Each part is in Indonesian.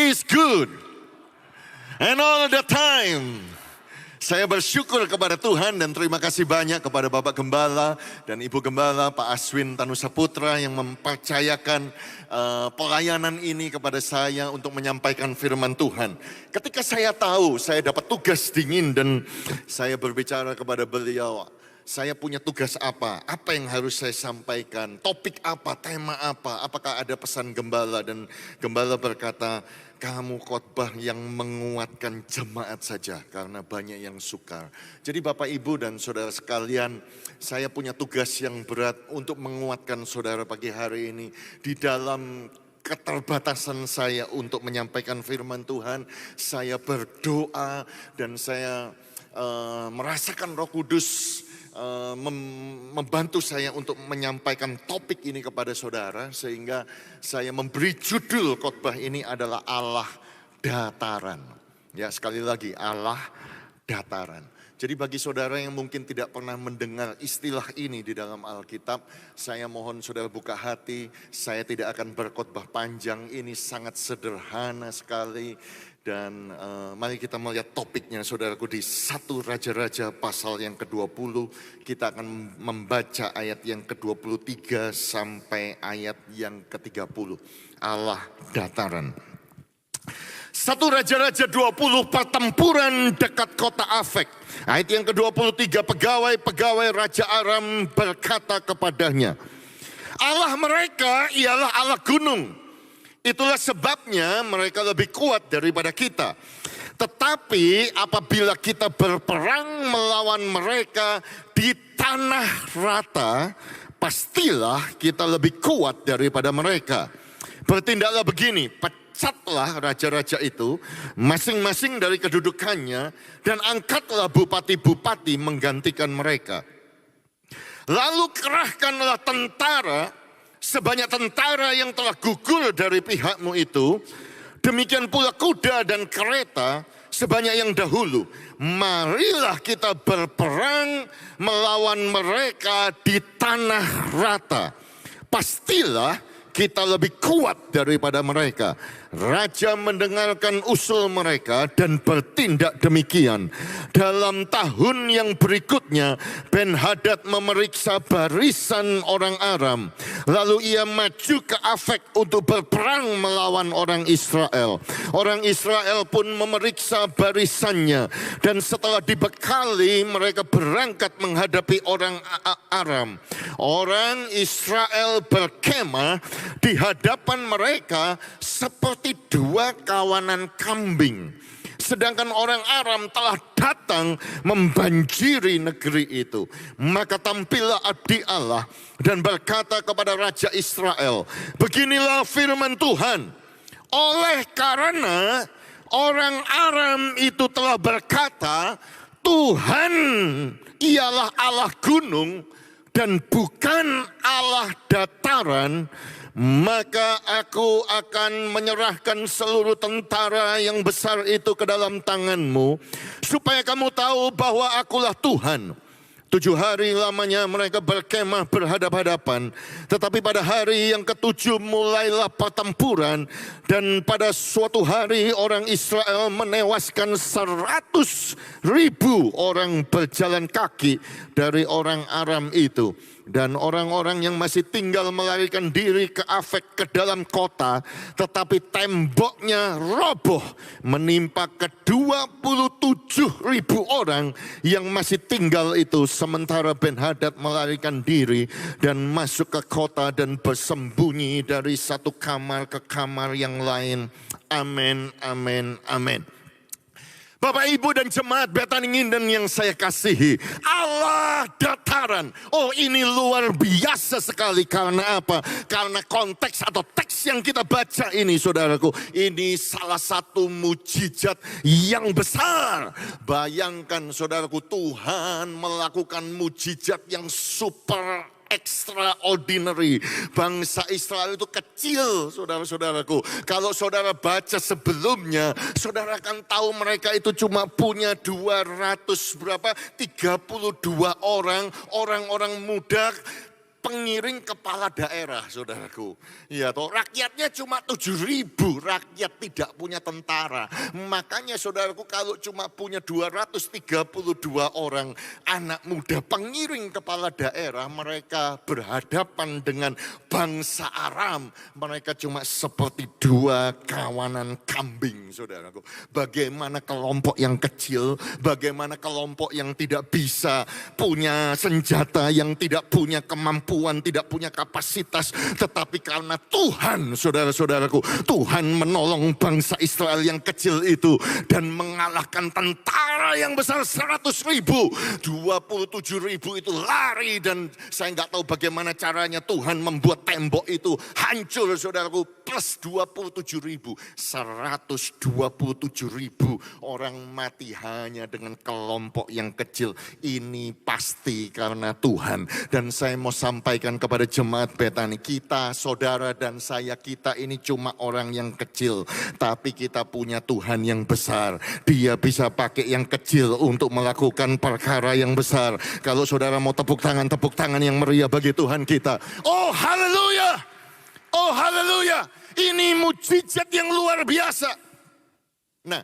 is good. And all the time. Saya bersyukur kepada Tuhan dan terima kasih banyak kepada Bapak Gembala dan Ibu Gembala, Pak Aswin Tanusaputra yang mempercayakan pelayanan ini kepada saya untuk menyampaikan firman Tuhan. Ketika saya tahu saya dapat tugas dingin dan saya berbicara kepada beliau, saya punya tugas apa yang harus saya sampaikan, topik apa, tema apa, apakah ada pesan Gembala, dan Gembala berkata, kamu khotbah yang menguatkan jemaat saja karena banyak yang sukar. Jadi Bapak Ibu dan saudara sekalian, saya punya tugas yang berat untuk menguatkan saudara pagi hari ini. Di dalam keterbatasan saya untuk menyampaikan firman Tuhan, saya berdoa dan saya merasakan Roh Kudus membantu saya untuk menyampaikan topik ini kepada saudara, sehingga saya memberi judul khotbah ini adalah Allah Dataran. Ya, sekali lagi, Allah Dataran. Jadi bagi saudara yang mungkin tidak pernah mendengar istilah ini di dalam Alkitab, saya mohon saudara buka hati. Saya tidak akan berkhotbah panjang, ini sangat sederhana sekali. Dan mari kita melihat topiknya saudaraku di 1 Raja-Raja pasal yang ke-20. Kita akan membaca ayat yang ke-23 sampai ayat yang ke-30. Allah Dataran. 1 Raja-Raja 20, pertempuran dekat kota Afek. Ayat yang ke-23, pegawai-pegawai Raja Aram berkata kepadanya, Allah mereka ialah Allah gunung. Itulah sebabnya mereka lebih kuat daripada kita. Tetapi apabila kita berperang melawan mereka di tanah rata, pastilah kita lebih kuat daripada mereka. Bertindaklah begini, pecatlah raja-raja itu masing-masing dari kedudukannya dan angkatlah bupati-bupati menggantikan mereka. Lalu kerahkanlah tentara sebanyak tentara yang telah gugur dari pihakmu itu, demikian pula kuda dan kereta sebanyak yang dahulu. Marilah kita berperang melawan mereka di tanah rata. Pastilah kita lebih kuat daripada mereka. Raja mendengarkan usul mereka dan bertindak demikian. Dalam tahun yang berikutnya, Ben-Hadad memeriksa barisan orang Aram. Lalu ia maju ke Afek untuk berperang melawan orang Israel. Orang Israel pun memeriksa barisannya. Dan setelah dibekali, mereka berangkat menghadapi orang Aram. Orang Israel berkemah di hadapan mereka seperti dua kawanan kambing. Sedangkan orang Aram telah datang membanjiri negeri itu. Maka tampillah abdi Allah dan berkata kepada Raja Israel, beginilah firman Tuhan, oleh karena orang Aram itu telah berkata, Tuhan ialah Allah gunung dan bukan Allah dataran, maka aku akan menyerahkan seluruh tentara yang besar itu ke dalam tanganmu, supaya kamu tahu bahwa akulah Tuhan. 7 hari lamanya mereka berkemah berhadap-hadapan, tetapi pada hari yang ke-7 mulailah pertempuran, dan pada suatu hari orang Israel menewaskan 100.000 orang berjalan kaki dari orang Aram itu. Dan orang-orang yang masih tinggal melarikan diri ke Afek ke dalam kota, tetapi temboknya roboh menimpa ke-27.000 orang yang masih tinggal itu. Sementara Ben-Hadad melarikan diri dan masuk ke kota dan bersembunyi dari satu kamar ke kamar yang lain. Amin, amin, amin. Bapak, Ibu, dan jemaat Betani Nginden yang saya kasihi, Allah dataran. Oh, ini luar biasa sekali. Karena apa? Karena konteks atau teks yang kita baca ini, saudaraku, ini salah satu mujizat yang besar. Bayangkan, saudaraku, Tuhan melakukan mujizat yang super extraordinary. Bangsa Israel itu kecil, saudara-saudaraku. Kalau saudara baca sebelumnya, saudara akan tahu mereka itu cuma punya 32 orang, orang-orang muda, pengiring kepala daerah, saudaraku. Ya toh, rakyatnya cuma 7.000, rakyat tidak punya tentara. Makanya saudaraku, kalau cuma punya 232 orang anak muda pengiring kepala daerah, mereka berhadapan dengan bangsa Aram. Mereka cuma seperti 2 kawanan kambing, saudaraku. Bagaimana kelompok yang kecil, bagaimana kelompok yang tidak bisa punya senjata, yang tidak punya kemampuan, tidak punya kapasitas. Tetapi karena Tuhan, saudara-saudaraku, Tuhan menolong bangsa Israel yang kecil itu dan mengalahkan tentara yang besar 100.000. 27.000 itu lari, dan saya nggak tahu bagaimana caranya Tuhan membuat tembok itu hancur, saudaraku. Plus 27.000, 127.000 orang mati hanya dengan kelompok yang kecil. Ini pasti karena Tuhan. Dan saya mau sampaikan kepada jemaat Betani, kita, saudara dan saya, kita ini cuma orang yang kecil, tapi kita punya Tuhan yang besar. Dia bisa pakai yang kecil untuk melakukan perkara yang besar. Kalau saudara mau tepuk tangan yang meriah bagi Tuhan kita. Oh haleluya, oh haleluya. Ini mujizat yang luar biasa. Nah,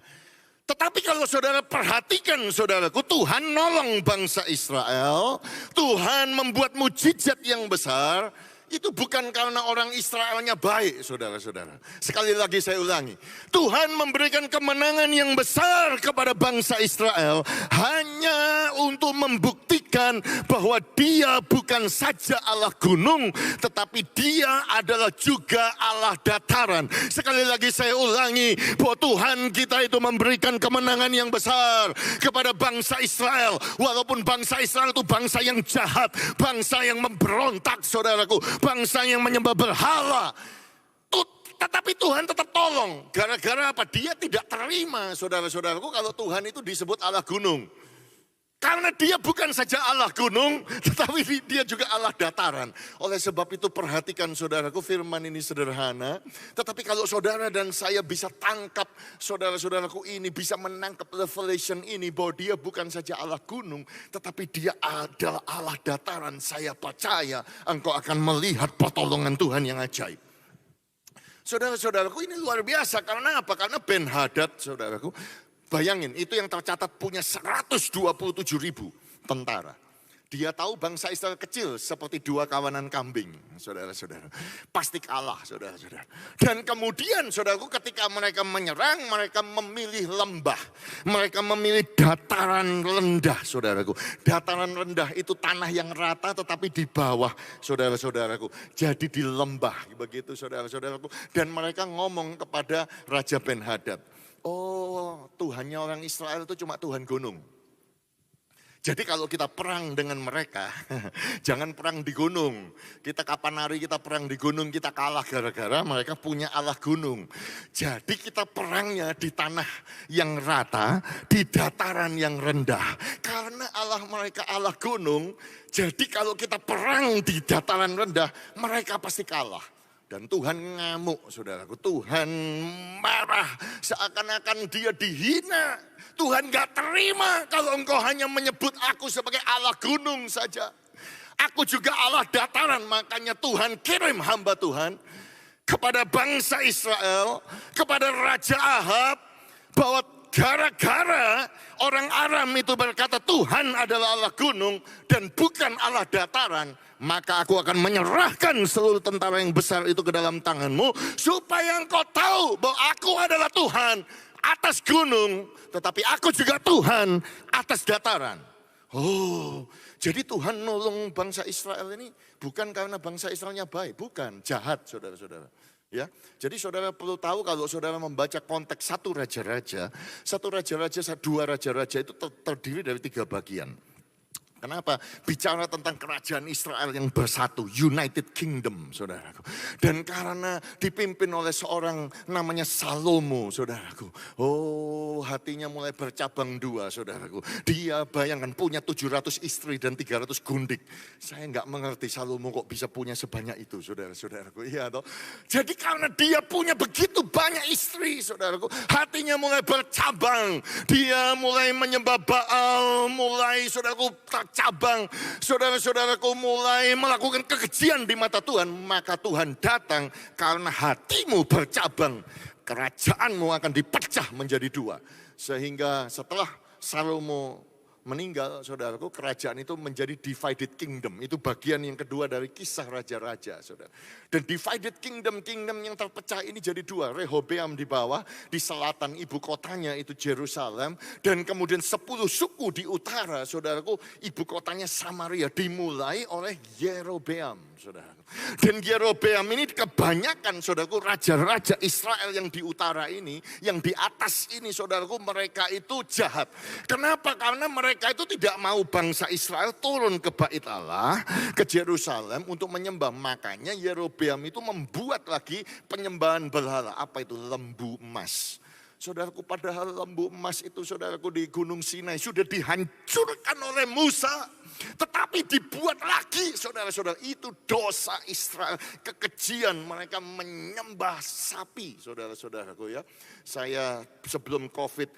tetapi kalau saudara perhatikan, saudaraku, Tuhan nolong bangsa Israel, Tuhan membuat mujizat yang besar. Itu bukan karena orang Israelnya baik, saudara-saudara. Sekali lagi saya ulangi. Tuhan memberikan kemenangan yang besar kepada bangsa Israel hanya untuk membuktikan bahwa Dia bukan saja Allah gunung, tetapi Dia adalah juga Allah dataran. Sekali lagi saya ulangi, bahwa Tuhan kita itu memberikan kemenangan yang besar kepada bangsa Israel. Walaupun bangsa Israel itu bangsa yang jahat, bangsa yang memberontak, saudaraku, bangsa yang menyembah berhala. Tetapi Tuhan tetap tolong. Gara-gara apa? Dia tidak terima, saudara-saudaraku, kalau Tuhan itu disebut Allah gunung. Karena Dia bukan saja Allah gunung, tetapi Dia juga Allah dataran. Oleh sebab itu perhatikan, saudaraku, firman ini sederhana. Tetapi kalau saudara dan saya bisa tangkap, saudara-saudaraku, ini bisa menangkap revelation ini, bahwa Dia bukan saja Allah gunung, tetapi Dia adalah Allah dataran. Saya percaya engkau akan melihat pertolongan Tuhan yang ajaib. Saudara-saudaraku, ini luar biasa. Karena apa? Karena Ben-Hadad, saudaraku, bayangin, itu yang tercatat punya 127.000 tentara. Dia tahu bangsa Israel kecil seperti 2 kawanan kambing, saudara-saudara. Pasti kalah, saudara-saudara. Dan kemudian, saudaraku, ketika mereka menyerang, mereka memilih lembah. Mereka memilih dataran rendah, saudaraku. Dataran rendah itu tanah yang rata tetapi di bawah, saudara-saudaraku. Jadi di lembah, begitu, saudara-saudaraku. Dan mereka ngomong kepada Raja Ben-Hadad, oh, Tuhannya orang Israel itu cuma Tuhan gunung. Jadi kalau kita perang dengan mereka, jangan perang di gunung. Kita kapan hari kita perang di gunung, kita kalah gara-gara mereka punya Allah gunung. Jadi kita perangnya di tanah yang rata, di dataran yang rendah. Karena Allah mereka Allah gunung, jadi kalau kita perang di dataran rendah, mereka pasti kalah. Dan Tuhan ngamuk, saudaraku. Tuhan marah, seakan-akan Dia dihina. Tuhan gak terima kalau engkau hanya menyebut aku sebagai Allah gunung saja. Aku juga Allah dataran. Makanya Tuhan kirim hamba Tuhan kepada bangsa Israel, kepada Raja Ahab, bahwa gara-gara orang Aram itu berkata Tuhan adalah Allah gunung dan bukan Allah dataran, maka aku akan menyerahkan seluruh tentara yang besar itu ke dalam tanganmu, supaya engkau tahu bahwa aku adalah Tuhan atas gunung, tetapi aku juga Tuhan atas dataran. Oh, jadi Tuhan nolong bangsa Israel ini bukan karena bangsa Israelnya baik, bukan, jahat, saudara-saudara. Ya, jadi saudara perlu tahu, kalau saudara membaca konteks satu raja-raja, dua raja-raja itu terdiri dari 3 bagian. Kenapa? Bicara tentang kerajaan Israel yang bersatu, United Kingdom, saudaraku. Dan karena dipimpin oleh seorang namanya Salomo, saudaraku. Oh, hatinya mulai bercabang 2, saudaraku. Dia bayangkan punya 700 istri dan 300 gundik. Saya nggak mengerti Salomo kok bisa punya sebanyak itu, saudara-saudaraku. Iya toh? Jadi karena dia punya begitu banyak istri, saudaraku, hatinya mulai bercabang. Dia mulai menyembah Baal, mulai, saudaraku, bercabang, saudara-saudaraku mulai melakukan kekejian di mata Tuhan, maka Tuhan datang karena hatimu bercabang, kerajaanmu akan dipecah menjadi dua. Sehingga setelah Salomo meninggal, saudaraku, kerajaan itu menjadi divided kingdom. Itu bagian yang kedua dari kisah raja-raja, saudara. Dan divided kingdom yang terpecah ini jadi dua. Rehobeam di bawah, di selatan ibu kotanya itu Yerusalem. Dan kemudian 10 suku di utara, saudaraku, ibu kotanya Samaria. Dimulai oleh Yerobeam, saudara. Dan Yerobeam ini kebanyakan, saudaraku, raja-raja Israel yang di utara ini, yang di atas ini, saudaraku, mereka itu jahat. Kenapa? Karena mereka itu tidak mau bangsa Israel turun ke Bait Allah, ke Yerusalem untuk menyembah. Makanya Yerobeam itu membuat lagi penyembahan berhala. Apa itu? Lembu emas. Saudaraku, padahal lembu emas itu, saudaraku, di Gunung Sinai sudah dihancurkan oleh Musa. Tetapi dibuat lagi, saudara-saudara, itu dosa Israel, kekejian, mereka menyembah sapi, saudara-saudaraku ya. Saya sebelum COVID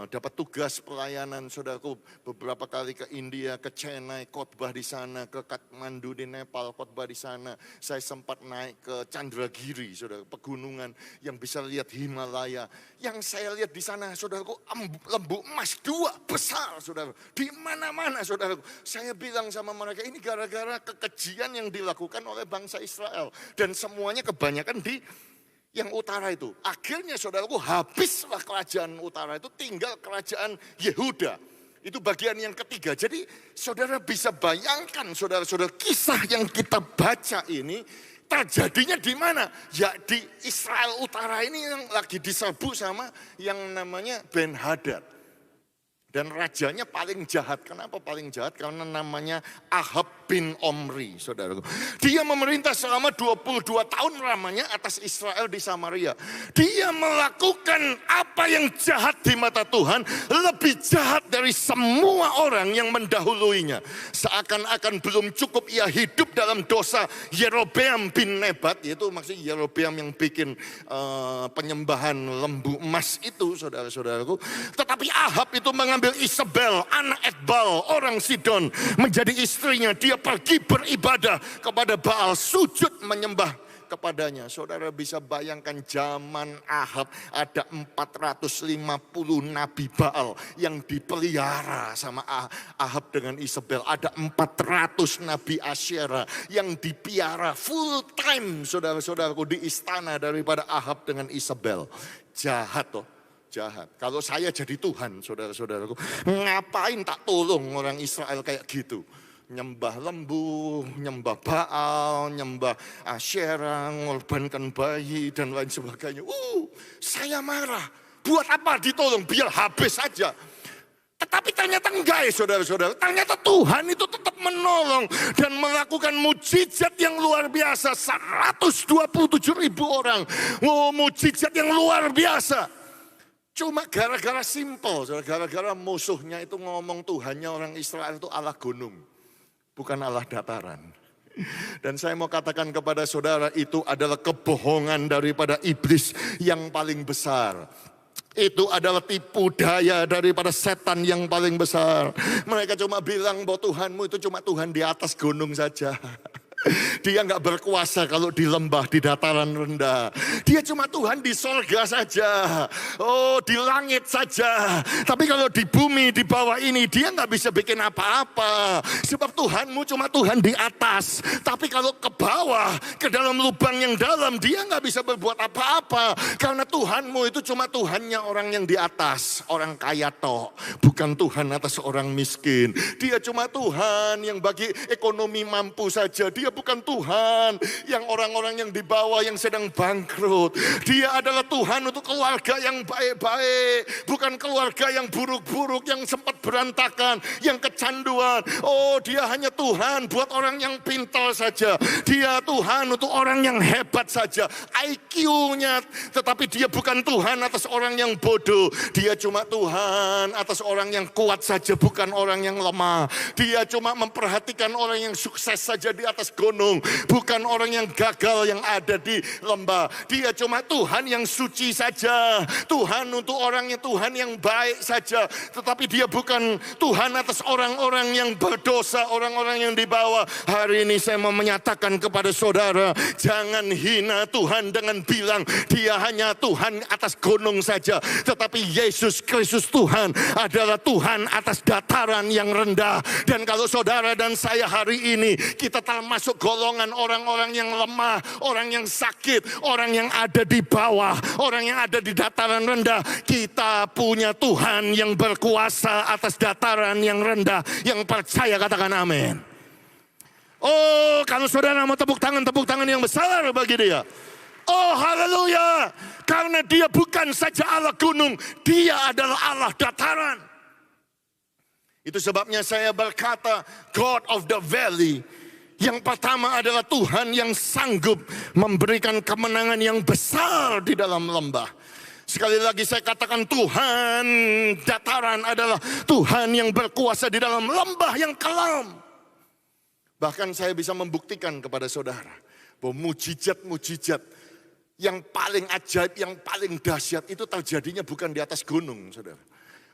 dapat tugas pelayanan, saudaraku, beberapa kali ke India, ke Chennai, khotbah di sana, ke Kathmandu di Nepal, khotbah di sana. Saya sempat naik ke Chandragiri, saudara, pegunungan yang bisa lihat Himalaya. Yang saya lihat di sana, saudaraku, lembu emas 2 besar, saudara, di mana-mana, saudara. Saya bilang sama mereka, ini gara-gara kekejian yang dilakukan oleh bangsa Israel. Dan semuanya kebanyakan di yang utara itu. Akhirnya, saudaraku, habislah kerajaan utara itu, tinggal kerajaan Yehuda. Itu bagian yang ketiga. Jadi saudara bisa bayangkan, saudara-saudara, kisah yang kita baca ini terjadinya di mana? Ya di Israel utara ini yang lagi diserbu sama yang namanya Ben-Hadad. Dan rajanya paling jahat. Kenapa paling jahat? Karena namanya Ahab bin Omri, saudaraku. Dia memerintah selama 22 tahun lamanya atas Israel di Samaria. Dia melakukan apa yang jahat di mata Tuhan, lebih jahat dari semua orang yang mendahuluinya. Seakan-akan belum cukup ia hidup dalam dosa Yerobeam bin Nebat, yaitu maksudnya Yerobeam yang bikin penyembahan lembu emas itu, saudara-saudaraku. Tetapi Ahab itu mengambil Isabel, anak Etbal, orang Sidon, menjadi istrinya. Dia pergi beribadah kepada Baal, sujud menyembah kepadanya. Saudara bisa bayangkan zaman Ahab ada 450 nabi Baal yang dipelihara sama Ahab dengan Isabel. Ada 400 nabi Asyera yang dipiara full time, saudara-saudaraku, di istana daripada Ahab dengan Isabel. Jahat toh. Jahat. Kalau saya jadi Tuhan, saudara-saudaraku, ngapain tak tolong orang Israel kayak gitu? Nyembah lembu, nyembah Baal, nyembah Asyera, ngorbankan bayi dan lain sebagainya. Saya marah. Buat apa ditolong? Biar habis saja. Tetapi ternyata enggak ya, saudara-saudara. Ternyata Tuhan itu tetap menolong dan melakukan mujizat yang luar biasa. 127.000 orang. Mujizat yang luar biasa. Cuma gara-gara simple, gara-gara musuhnya itu ngomong Tuhannya orang Israel itu Allah gunung, bukan Allah dataran. Dan saya mau katakan kepada saudara, itu adalah kebohongan daripada iblis yang paling besar. Itu adalah tipu daya daripada setan yang paling besar. Mereka cuma bilang bahwa Tuhanmu itu cuma Tuhan di atas gunung saja. Dia nggak berkuasa kalau di lembah, di dataran rendah. Dia cuma Tuhan di sorga saja. Di langit saja. Tapi kalau di bumi, di bawah ini, dia nggak bisa bikin apa-apa. Sebab Tuhanmu cuma Tuhan di atas. Tapi kalau ke bawah, ke dalam lubang yang dalam, dia nggak bisa berbuat apa-apa. Karena Tuhanmu itu cuma Tuhannya orang yang di atas. Orang kaya toh. Bukan Tuhan atas orang miskin. Dia cuma Tuhan yang bagi ekonomi mampu saja. Dia bukan Tuhan yang orang-orang yang di bawah yang sedang bangkrut. Dia adalah Tuhan untuk keluarga yang baik-baik, bukan keluarga yang buruk-buruk, yang sempat berantakan, yang kecanduan. Dia hanya Tuhan buat orang yang pintar saja. Dia Tuhan untuk orang yang hebat saja, IQ-nya. Tetapi dia bukan Tuhan atas orang yang bodoh. Dia cuma Tuhan atas orang yang kuat saja, bukan orang yang lemah. Dia cuma memperhatikan orang yang sukses saja di atas gunung. Bukan orang yang gagal yang ada di lembah. Dia cuma Tuhan yang suci saja. Tuhan untuk orangnya, Tuhan yang baik saja. Tetapi dia bukan Tuhan atas orang-orang yang berdosa, orang-orang yang di bawah. Hari ini saya mau menyatakan kepada saudara, jangan hina Tuhan dengan bilang dia hanya Tuhan atas gunung saja. Tetapi Yesus Kristus Tuhan adalah Tuhan atas dataran yang rendah. Dan kalau saudara dan saya hari ini, kita termasuk golongan orang-orang yang lemah, orang yang sakit, orang yang ada di bawah, orang yang ada di dataran rendah. Kita punya Tuhan yang berkuasa atas dataran yang rendah. Yang percaya katakan amin. Oh, kalau saudara mau tepuk tangan yang besar bagi dia. Oh, haleluya. Karena dia bukan saja Allah gunung, dia adalah Allah dataran. Itu sebabnya saya berkata, God of the Valley. Yang pertama adalah Tuhan yang sanggup memberikan kemenangan yang besar di dalam lembah. Sekali lagi saya katakan, Tuhan dataran adalah Tuhan yang berkuasa di dalam lembah yang kelam. Bahkan saya bisa membuktikan kepada saudara bahwa mujizat-mujizat yang paling ajaib, yang paling dahsyat itu terjadinya bukan di atas gunung, saudara.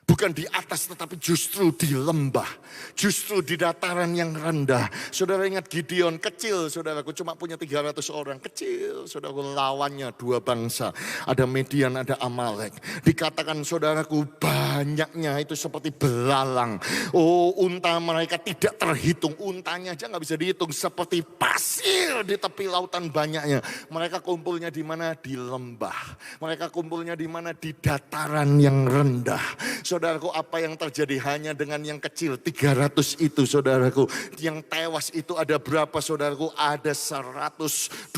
Bukan di atas, tetapi justru di lembah. Justru di dataran yang rendah. Saudara ingat Gideon, kecil saudaraku, cuma punya 300 orang. Kecil saudaraku, lawannya 2 bangsa. Ada Median, ada Amalek. Dikatakan saudaraku, banyaknya itu seperti belalang. Oh, unta mereka tidak terhitung. Untanya aja gak bisa dihitung. Seperti pasir di tepi lautan banyaknya. Mereka kumpulnya di mana? Di lembah. Mereka kumpulnya di mana? Di dataran yang rendah. Saudaraku, apa yang terjadi hanya dengan yang kecil 300 itu saudaraku. Yang tewas itu ada berapa saudaraku? Ada 120.000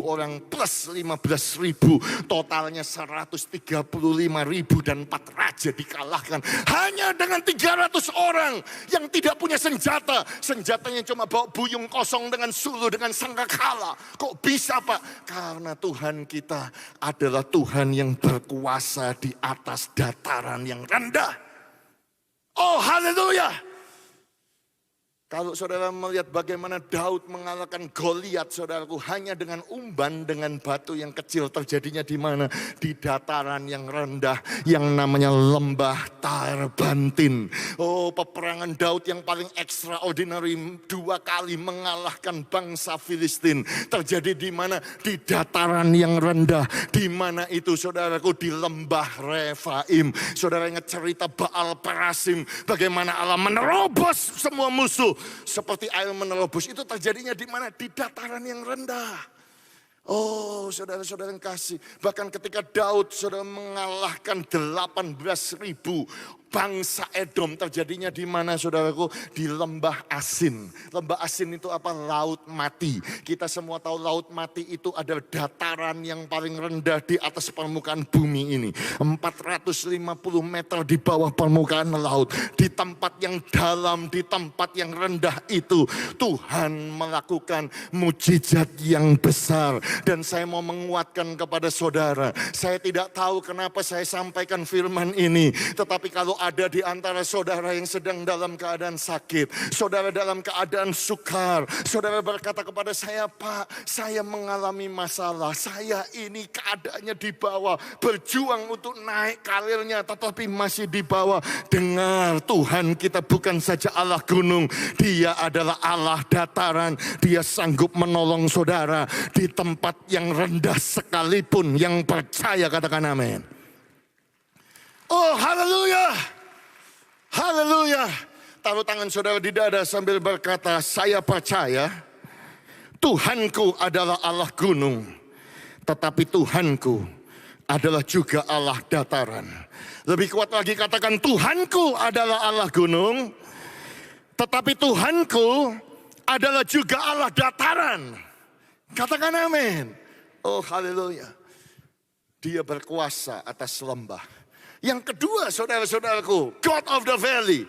orang plus 15.000. Totalnya 135.000 dan 4 raja dikalahkan. Hanya dengan 300 orang yang tidak punya senjata. Senjatanya cuma bawa buyung kosong dengan suluh, dengan sangkakala. Kok bisa Pak? Karena Tuhan kita adalah Tuhan yang berkuasa di atas dataran yang rendah. Oh, haleluya. Kalau saudara melihat bagaimana Daud mengalahkan Goliat, saudaraku, hanya dengan umban, dengan batu yang kecil. Terjadinya di mana? Di dataran yang rendah, yang namanya lembah Tarbantin. Oh, peperangan Daud yang paling extraordinary, 2 kali mengalahkan bangsa Filistin. Terjadi di mana? Di dataran yang rendah. Di mana itu saudaraku? Di lembah Refaim. Saudara ingat cerita Baal Perasim, bagaimana Allah menerobos semua musuh. Seperti air menerobos, itu terjadinya di mana? Di dataran yang rendah. Oh, saudara-saudara yang kasih, bahkan ketika Daud saudara mengalahkan 18.000 bangsa Edom, terjadinya di mana saudaraku? Di lembah Asin. Lembah Asin itu apa? Laut mati. Kita semua tahu laut mati itu adalah dataran yang paling rendah di atas permukaan bumi ini. 450 meter di bawah permukaan laut. Di tempat yang dalam, di tempat yang rendah itu, Tuhan melakukan mujizat yang besar. Dan saya mau menguatkan kepada saudara, saya tidak tahu kenapa saya sampaikan firman ini, tetapi kalau ada di antara saudara yang sedang dalam keadaan sakit, saudara dalam keadaan sukar, saudara berkata kepada saya, Pak, saya mengalami masalah, saya ini keadaannya di bawah, berjuang untuk naik karirnya, tetapi masih di bawah. Dengar, Tuhan kita bukan saja Allah gunung, Dia adalah Allah dataran. Dia sanggup menolong saudara di tempat yang rendah sekalipun. Yang percaya katakan amin. Oh, haleluya. Haleluya. Taruh tangan saudara di dada sambil berkata, saya percaya Tuhanku adalah Allah gunung, tetapi Tuhanku adalah juga Allah dataran. Lebih kuat lagi katakan, Tuhanku adalah Allah gunung, tetapi Tuhanku adalah juga Allah dataran. Katakan amin. Oh, haleluya. Dia berkuasa atas lembah. Yang kedua, saudara-saudaraku, God of the Valley.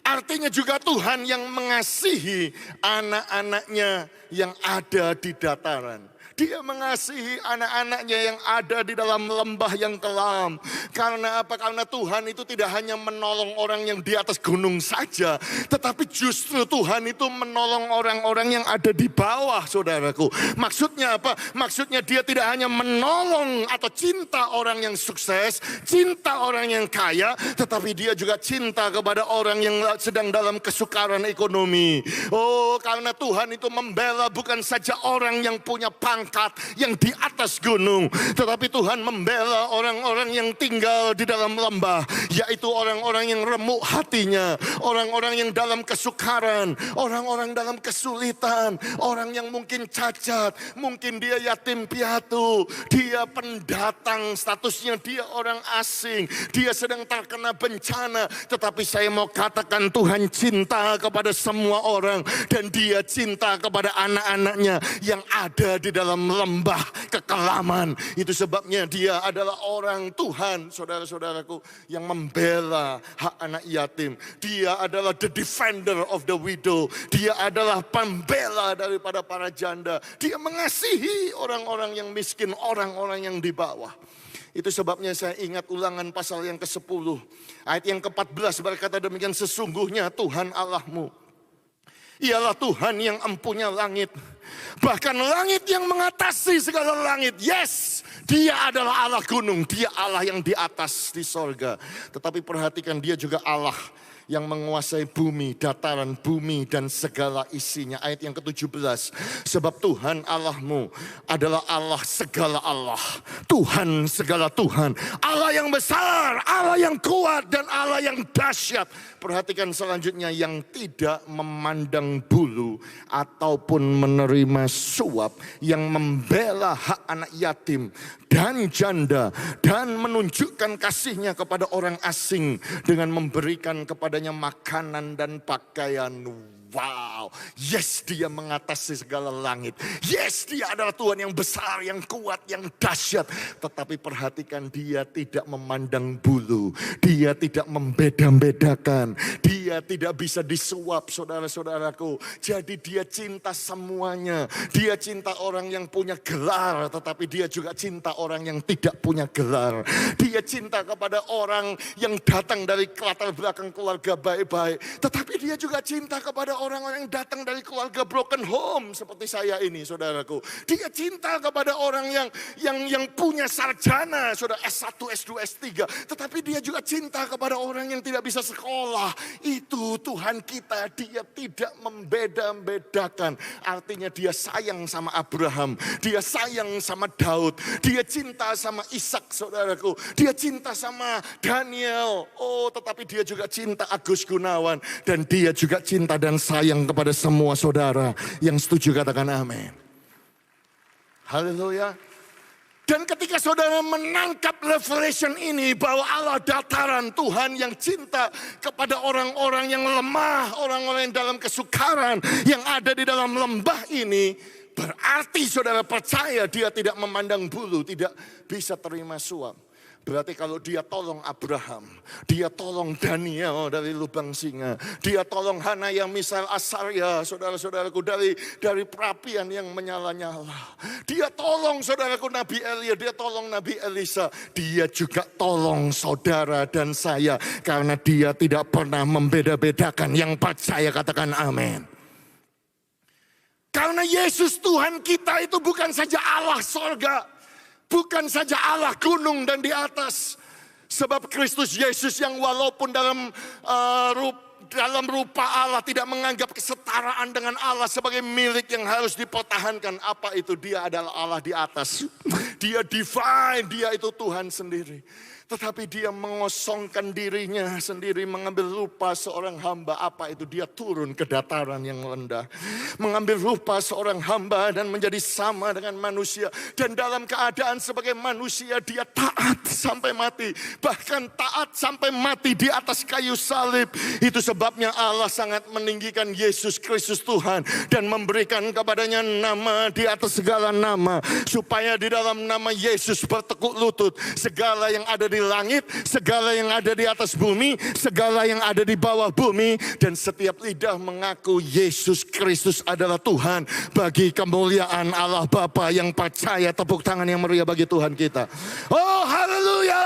Artinya juga Tuhan yang mengasihi anak-anaknya yang ada di dataran. Dia mengasihi anak-anaknya yang ada di dalam lembah yang kelam. Karena apa? Karena Tuhan itu tidak hanya menolong orang yang di atas gunung saja, tetapi justru Tuhan itu menolong orang-orang yang ada di bawah, saudaraku. Maksudnya apa? Maksudnya dia tidak hanya menolong atau cinta orang yang sukses, cinta orang yang kaya, tetapi dia juga cinta kepada orang yang sedang dalam kesukaran ekonomi. Oh, karena Tuhan itu membela bukan saja orang yang punya pangkat yang di atas gunung, tetapi Tuhan membela orang-orang yang tinggal di dalam lembah, yaitu orang-orang yang remuk hatinya, orang-orang yang dalam kesukaran, orang-orang dalam kesulitan, orang yang mungkin cacat, mungkin dia yatim piatu, dia pendatang, statusnya dia orang asing, dia sedang terkena bencana, tetapi saya mau katakan Tuhan cinta kepada semua orang dan dia cinta kepada anak-anaknya yang ada di dalam lembah kekelaman. Itu sebabnya dia adalah orang Tuhan, saudara-saudaraku, yang membela hak anak yatim. Dia adalah the defender of the widow. Dia adalah pembela daripada para janda. Dia mengasihi orang-orang yang miskin, orang-orang yang di bawah. Itu sebabnya saya ingat Ulangan pasal yang ke-10. Ayat yang ke-14 berkata demikian, sesungguhnya Tuhan Allahmu ialah Tuhan yang empunya langit, bahkan langit yang mengatasi segala langit. Yes, dia adalah Allah gunung, dia Allah yang di atas di sorga. Tetapi perhatikan, dia juga Allah yang menguasai bumi, dataran bumi dan segala isinya. Ayat yang ke-17, sebab Tuhan Allahmu adalah Allah segala Allah, Tuhan segala Tuhan, Allah yang besar, Allah yang kuat dan Allah yang dahsyat. Perhatikan selanjutnya, yang tidak memandang bulu ataupun menerima suap, yang membela hak anak yatim dan janda dan menunjukkan kasihnya kepada orang asing dengan memberikan kepadanya makanan dan pakaian. Wow, yes, dia mengatasi segala langit. Yes, dia adalah Tuhan yang besar, yang kuat, yang dahsyat. Tetapi perhatikan, dia tidak memandang bulu, dia tidak membeda-bedakan, dia tidak bisa disuap, saudara-saudaraku. Jadi dia cinta semuanya. Dia cinta orang yang punya gelar, tetapi dia juga cinta orang yang tidak punya gelar. Dia cinta kepada orang yang datang dari latar belakang keluarga baik-baik, tetapi dia juga cinta kepada orang-orang yang datang dari keluarga broken home seperti saya ini, saudaraku. Dia cinta kepada orang yang punya sarjana, saudara, S1, S2, S3, tetapi dia juga cinta kepada orang yang tidak bisa sekolah. Itu Tuhan kita, dia tidak membeda-bedakan. Artinya dia sayang sama Abraham, dia sayang sama Daud, dia cinta sama Ishak, saudaraku. Dia cinta sama Daniel. Oh, tetapi dia juga cinta Agus Gunawan, dan dia juga cinta dan sayang kepada semua saudara. Yang setuju katakan amin. Haleluya. Dan ketika saudara menangkap revelation ini, bahwa Allah dataran, Tuhan yang cinta kepada orang-orang yang lemah, orang-orang yang dalam kesukaran, yang ada di dalam lembah ini, berarti saudara percaya dia tidak memandang bulu, tidak bisa terima suap. Berarti kalau dia tolong Abraham, dia tolong Daniel dari lubang singa, dia tolong Hanaya, Misael, Asaria, saudara-saudaraku, dari perapian yang menyala-nyala. Dia tolong saudaraku Nabi Elia, dia tolong Nabi Elisa. Dia juga tolong saudara dan saya, karena dia tidak pernah membeda-bedakan. Yang percaya katakan amin. Karena Yesus Tuhan kita itu bukan saja Allah sorga, bukan saja Allah gunung dan di atas. Sebab Kristus Yesus yang walaupun dalam rupa Allah tidak menganggap kesetaraan dengan Allah sebagai milik yang harus dipertahankan. Apa itu? Dia adalah Allah di atas. Dia divine, dia itu Tuhan sendiri. Tetapi dia mengosongkan dirinya sendiri, mengambil rupa seorang hamba. Apa itu? Dia turun ke dataran yang rendah, mengambil rupa seorang hamba dan menjadi sama dengan manusia. Dan dalam keadaan sebagai manusia, dia taat sampai mati. Bahkan taat sampai mati di atas kayu salib. Itu sebabnya Allah sangat meninggikan Yesus Kristus Tuhan dan memberikan kepadanya nama di atas segala nama, supaya di dalam nama Yesus bertekuk lutut segala yang ada di langit, segala yang ada di atas bumi, segala yang ada di bawah bumi, dan setiap lidah mengaku Yesus Kristus adalah Tuhan, bagi kemuliaan Allah Bapa. Yang percaya tepuk tangan yang meriah bagi Tuhan kita. Oh haleluya.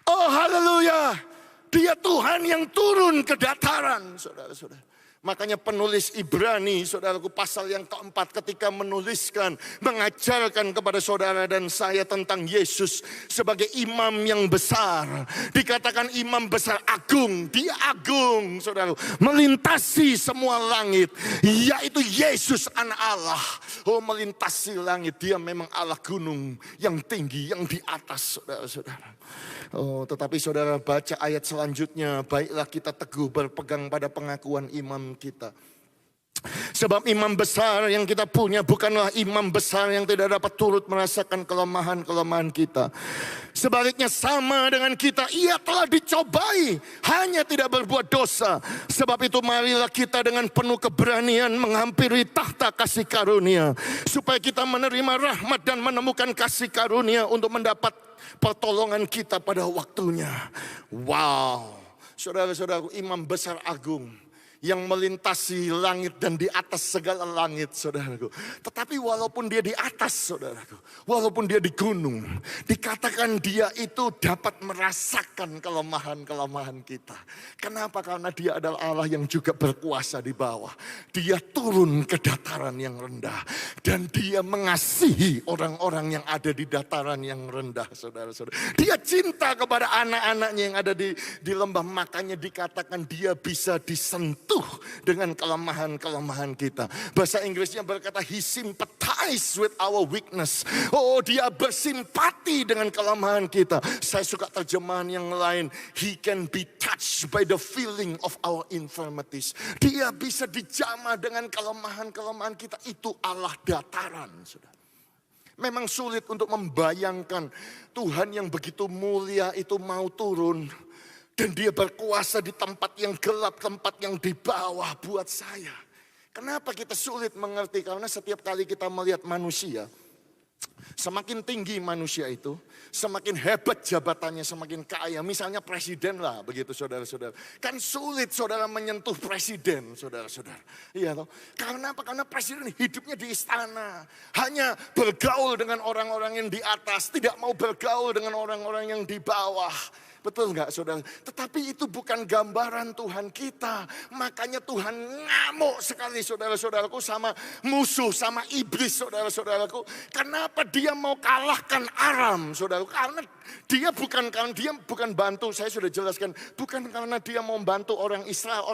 Oh haleluya. Dia Tuhan yang turun ke dataran, saudara-saudara. Makanya penulis Ibrani, saudaraku, pasal yang keempat, ketika menuliskan, mengajarkan kepada saudara dan saya tentang Yesus sebagai imam yang besar. Dikatakan imam besar agung, dia agung, saudara, melintasi semua langit, yaitu Yesus anak Allah. Oh, melintasi langit, dia memang Allah gunung yang tinggi, yang di atas, saudara-saudara. Oh, tetapi saudara baca ayat selanjutnya, baiklah kita teguh berpegang pada pengakuan imam kita. Sebab imam besar yang kita punya bukanlah imam besar yang tidak dapat turut merasakan kelemahan-kelemahan kita. Sebaliknya sama dengan kita, ia telah dicobai, hanya tidak berbuat dosa. Sebab itu marilah kita dengan penuh keberanian menghampiri tahta kasih karunia, supaya kita menerima rahmat dan menemukan kasih karunia untuk mendapat pertolongan kita pada waktunya. Wow, saudara-saudaraku, imam besar agung yang melintasi langit dan di atas segala langit, saudaraku. Tetapi walaupun dia di atas, saudaraku, walaupun dia di gunung, dikatakan dia itu dapat merasakan kelemahan-kelemahan kita. Kenapa? Karena dia adalah Allah yang juga berkuasa di bawah. Dia turun ke dataran yang rendah, dan dia mengasihi orang-orang yang ada di dataran yang rendah, saudara-saudara. Dia cinta kepada anak-anaknya yang ada di lembah, makanya dikatakan dia bisa disentuh dengan kelemahan-kelemahan kita. Bahasa Inggrisnya berkata, he sympathize with our weakness. Oh, dia bersimpati dengan kelemahan kita. Saya suka terjemahan yang lain, he can be touched by the feeling of our infirmities. Dia bisa dijamah dengan kelemahan-kelemahan kita. Itu Allah dataran, saudara. Memang sulit untuk membayangkan Tuhan yang begitu mulia itu mau turun, dan dia berkuasa di tempat yang gelap, tempat yang di bawah buat saya. Kenapa kita sulit mengerti? Karena setiap kali kita melihat manusia, semakin tinggi manusia itu, semakin hebat jabatannya, semakin kaya. Misalnya presiden lah, begitu saudara-saudara. Kan sulit saudara menyentuh presiden, saudara-saudara. Iya toh? Karena apa? Karena presiden hidupnya di istana. Hanya bergaul dengan orang-orang yang di atas, tidak mau bergaul dengan orang-orang yang di bawah. Betul nggak saudara? Tetapi itu bukan gambaran Tuhan kita. Makanya Tuhan ngamuk sekali saudara-saudaraku sama musuh, sama iblis saudara-saudaraku. Kenapa dia mau kalahkan Aram, saudaraku? Karena dia bukan bantu, saya sudah jelaskan. Bukan karena dia mau membantu orang Israel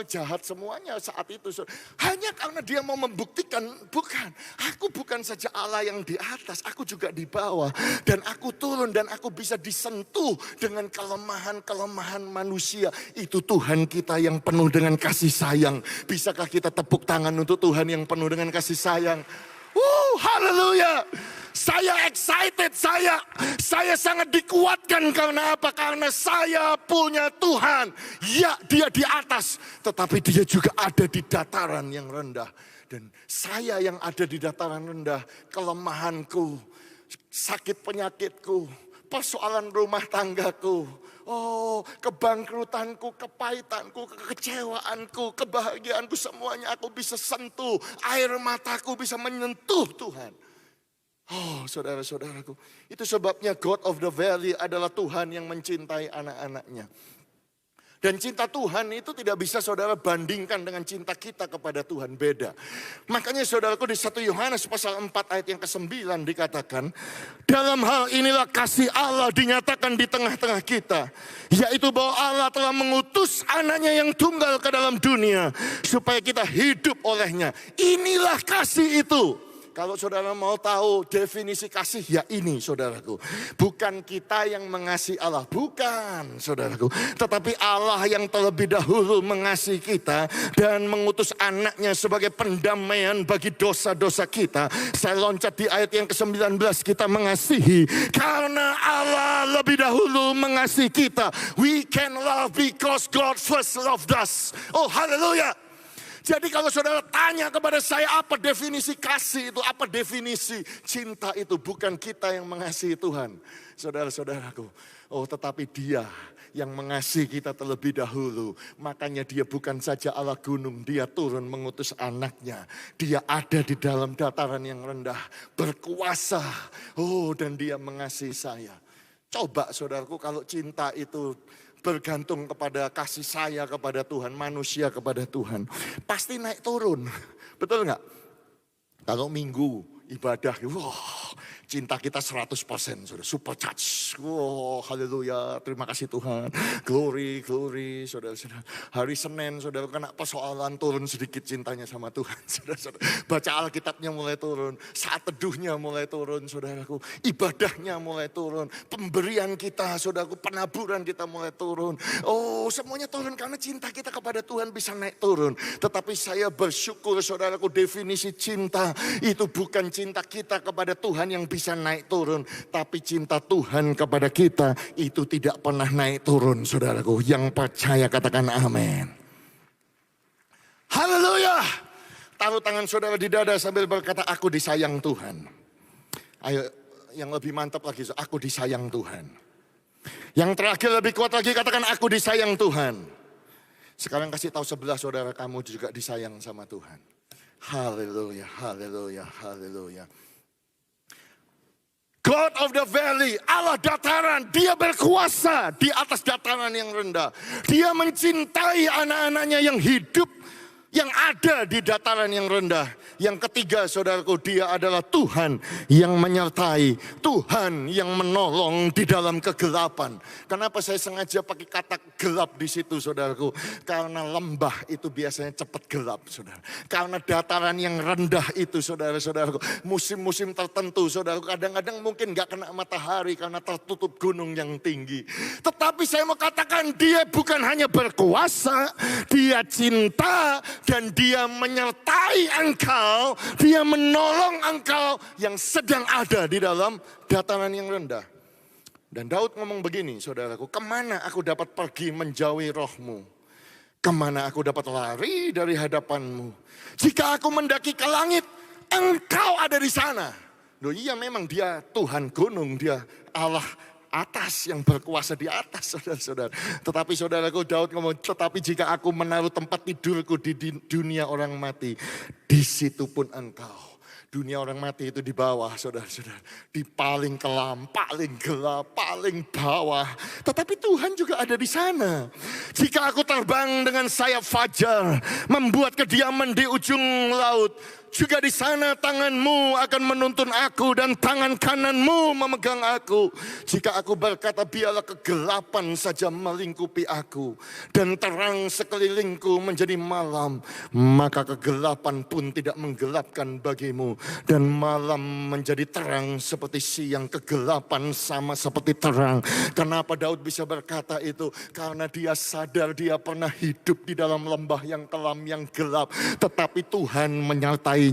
jahat semuanya saat itu. Hanya karena dia mau membuktikan, bukan. Aku bukan saja Allah yang di atas, aku juga di bawah. Dan aku turun dan aku bisa disentuh dengan kelemahan-kelemahan manusia. Itu Tuhan kita yang penuh dengan kasih sayang. Bisakah kita tepuk tangan untuk Tuhan yang penuh dengan kasih sayang? Haleluya. Saya excited, saya sangat dikuatkan. Karena apa? Karena saya punya Tuhan. Ya, dia di atas, tetapi dia juga ada di dataran yang rendah. Dan saya yang ada di dataran rendah, kelemahanku, sakit penyakitku, persoalan rumah tanggaku, kebangkrutanku, kepahitanku, kekecewaanku, kebahagiaanku, semuanya aku bisa sentuh. Air mataku bisa menyentuh Tuhan. Saudara-saudaraku, itu sebabnya God of the Valley adalah Tuhan yang mencintai anak-anaknya. Dan cinta Tuhan itu tidak bisa saudara bandingkan dengan cinta kita kepada Tuhan, beda. Makanya saudaraku di 1 Yohanes pasal 4 ayat yang ke-9 dikatakan, dalam hal inilah kasih Allah dinyatakan di tengah-tengah kita, yaitu bahwa Allah telah mengutus anaknya yang tunggal ke dalam dunia, supaya kita hidup olehnya. Inilah kasih itu. Kalau saudara mau tahu definisi kasih, ya ini saudaraku. Bukan kita yang mengasihi Allah, bukan saudaraku. Tetapi Allah yang terlebih dahulu mengasihi kita dan mengutus anaknya sebagai pendamaian bagi dosa-dosa kita. Saya loncat di ayat yang ke-19, kita mengasihi karena Allah lebih dahulu mengasihi kita. We can love because God first loved us. Oh haleluya. Jadi kalau saudara tanya kepada saya apa definisi kasih itu, apa definisi cinta itu, bukan kita yang mengasihi Tuhan, saudara-saudaraku. Oh tetapi Dia yang mengasihi kita terlebih dahulu. Makanya Dia bukan saja Allah gunung, Dia turun mengutus anaknya. Dia ada di dalam dataran yang rendah, berkuasa. Oh dan Dia mengasihi saya. Coba saudaraku, kalau cinta itu bergantung kepada kasih saya kepada Tuhan, manusia kepada Tuhan, pasti naik turun. Betul nggak? Kalau minggu ibadah, wah, cinta kita 100%, saudara, supercharge. Wow, haleluya, terima kasih Tuhan. Glory, glory, saudara-saudara. Hari Senin, saudara, kena persoalan, turun sedikit cintanya sama Tuhan. Saudara-saudara, baca Alkitabnya mulai turun, saat teduhnya mulai turun, saudaraku. Ibadahnya mulai turun, pemberian kita, saudaraku, penaburan kita mulai turun. Oh, semuanya turun karena cinta kita kepada Tuhan bisa naik turun. Tetapi saya bersyukur, saudaraku, definisi cinta itu bukan cinta kita kepada Tuhan yang bisa naik turun, tapi cinta Tuhan kepada kita itu tidak pernah naik turun, saudaraku. Yang percaya katakan amin. Haleluya. Taruh tangan saudara di dada sambil berkata, aku disayang Tuhan. Ayo, yang lebih mantap lagi, aku disayang Tuhan. Yang terakhir lebih kuat lagi, katakan aku disayang Tuhan. Sekarang kasih tahu sebelah saudara, kamu juga disayang sama Tuhan. Haleluya, haleluya, haleluya. God of the valley, Allah dataran, Dia berkuasa di atas dataran yang rendah. Dia mencintai anak-anaknya yang hidup, yang ada di dataran yang rendah. Yang ketiga saudaraku, Dia adalah Tuhan yang menyertai, Tuhan yang menolong di dalam kegelapan. Kenapa saya sengaja pakai kata gelap di situ saudaraku? Karena lembah itu biasanya cepat gelap saudara. Karena dataran yang rendah itu saudara-saudaraku, musim-musim tertentu saudaraku, kadang-kadang mungkin gak kena matahari karena tertutup gunung yang tinggi. Tetapi saya mau katakan, Dia bukan hanya berkuasa, Dia cinta dan Dia menyertai engkau. Dia menolong engkau yang sedang ada di dalam dataran yang rendah. Dan Daud ngomong begini, saudaraku, kemana aku dapat pergi menjauhi rohmu? Kemana aku dapat lari dari hadapanmu? Jika aku mendaki ke langit, engkau ada di sana. Loh iya, memang Dia Tuhan gunung, Dia Allah atas yang berkuasa di atas, saudara-saudara. Tetapi saudaraku, Daud ngomong, tetapi jika aku menaruh tempat tidurku di dunia orang mati, di situ pun engkau. Dunia orang mati itu di bawah, saudara-saudara. Di paling kelam, paling gelap, paling bawah. Tetapi Tuhan juga ada di sana. Jika aku terbang dengan sayap fajar, membuat kediaman di ujung laut, juga di sana tanganmu akan menuntun aku dan tangan kananmu memegang aku. Jika aku berkata biarlah kegelapan saja melingkupi aku dan terang sekelilingku menjadi malam, maka kegelapan pun tidak menggelapkan bagimu dan malam menjadi terang seperti siang, kegelapan sama seperti terang. Kenapa Daud bisa berkata itu? Karena dia sadar dia pernah hidup di dalam lembah yang kelam, yang gelap, tetapi Tuhan menyertai,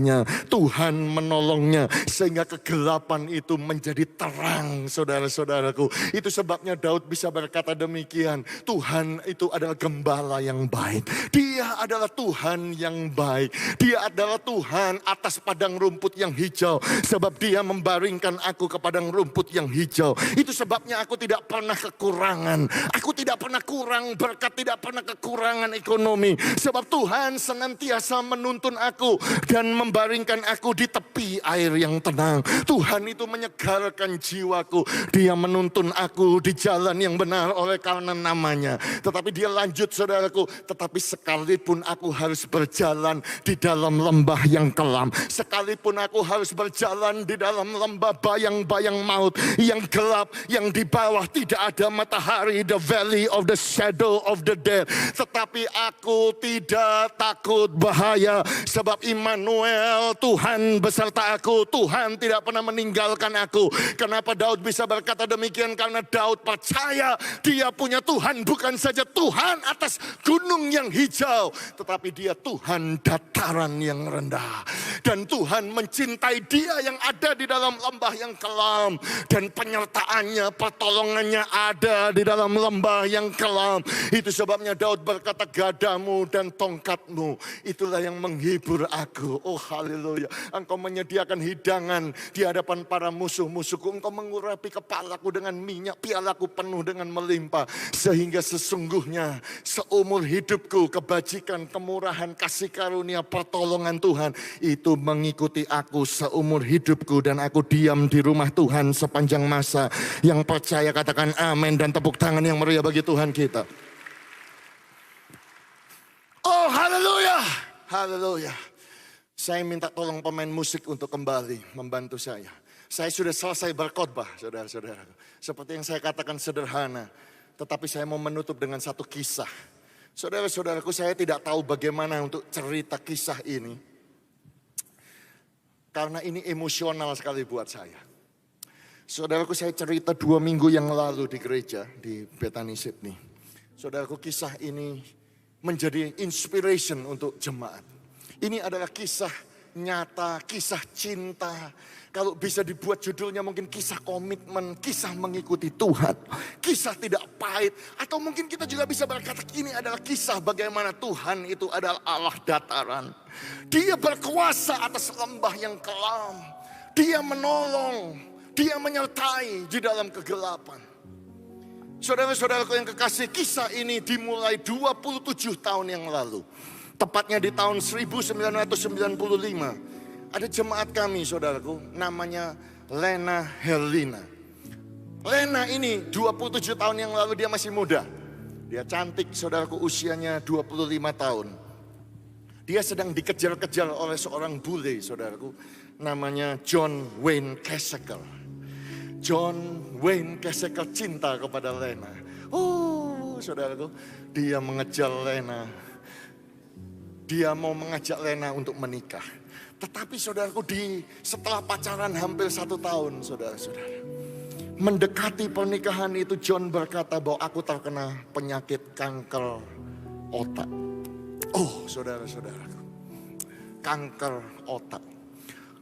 Tuhan menolongnya sehingga kegelapan itu menjadi terang, saudara-saudaraku. Itu sebabnya Daud bisa berkata demikian, Tuhan itu adalah gembala yang baik. Dia adalah Tuhan yang baik. Dia adalah Tuhan atas padang rumput yang hijau, sebab Dia membaringkan aku ke padang rumput yang hijau. Itu sebabnya aku tidak pernah kekurangan. Aku tidak pernah kurang berkat, tidak pernah kekurangan ekonomi, sebab Tuhan senantiasa menuntun aku dan membaringkan aku di tepi air yang tenang. Tuhan itu menyegarkan jiwaku. Dia menuntun aku di jalan yang benar oleh karena namanya. Tetapi dia lanjut, saudaraku, tetapi sekalipun aku harus berjalan di dalam lembah yang kelam, sekalipun aku harus berjalan di dalam lembah bayang-bayang maut yang gelap, yang di bawah tidak ada matahari, the valley of the shadow of the dead, tetapi aku tidak takut bahaya, sebab Immanuel Immanuel, Tuhan beserta aku, Tuhan tidak pernah meninggalkan aku. Kenapa Daud bisa berkata demikian? Karena Daud percaya dia punya Tuhan, bukan saja Tuhan atas gunung yang hijau, tetapi dia Tuhan dataran yang rendah. Dan Tuhan mencintai dia yang ada di dalam lembah yang kelam, dan penyertaannya, pertolongannya ada di dalam lembah yang kelam. Itu sebabnya Daud berkata, gadamu dan tongkatmu itulah yang menghibur aku. Oh haleluya. Engkau menyediakan hidangan di hadapan para musuh-musuhku. Engkau mengurapi kepalaku dengan minyak, pialaku penuh dengan melimpah. Sehingga sesungguhnya seumur hidupku kebajikan, kemurahan, kasih karunia, pertolongan Tuhan itu mengikuti aku seumur hidupku. Dan aku diam di rumah Tuhan sepanjang masa. Yang percaya katakan amin dan tepuk tangan yang meriah bagi Tuhan kita. Oh haleluya, haleluya. Saya minta tolong pemain musik untuk kembali membantu saya. Saya sudah selesai berkhotbah, saudara-saudara. Seperti yang saya katakan sederhana, tetapi saya mau menutup dengan satu kisah. Saudara-saudaraku, saya tidak tahu bagaimana untuk cerita kisah ini. Karena ini emosional sekali buat saya. Saudaraku, saya cerita 2 minggu yang lalu di gereja di Bethany Sydney. Saudaraku, kisah ini menjadi inspiration untuk jemaat. Ini adalah kisah nyata, kisah cinta. Kalau bisa dibuat judulnya mungkin kisah komitmen, kisah mengikuti Tuhan, kisah tidak pahit. Atau mungkin kita juga bisa berkata ini adalah kisah bagaimana Tuhan itu adalah Allah dataran. Dia berkuasa atas lembah yang kelam. Dia menolong, dia menyertai di dalam kegelapan. Saudara-saudaraku yang kekasih, kisah ini dimulai 27 tahun yang lalu. Tepatnya di tahun 1995. Ada jemaat kami, saudaraku, namanya Lena Helena. Lena ini 27 tahun yang lalu dia masih muda. Dia cantik, saudaraku, usianya 25 tahun. Dia sedang dikejar-kejar oleh seorang bule, saudaraku. Namanya John Wayne Caseker. John Wayne Caseker cinta kepada Lena. Oh, saudaraku, dia mengejar Lena. Dia mau mengajak Lena untuk menikah. Tetapi saudaraku, setelah pacaran hampir 1 tahun, saudara-saudara, mendekati pernikahan itu, John berkata bahwa aku terkena penyakit kanker otak. Oh, saudara-saudaraku, kanker otak.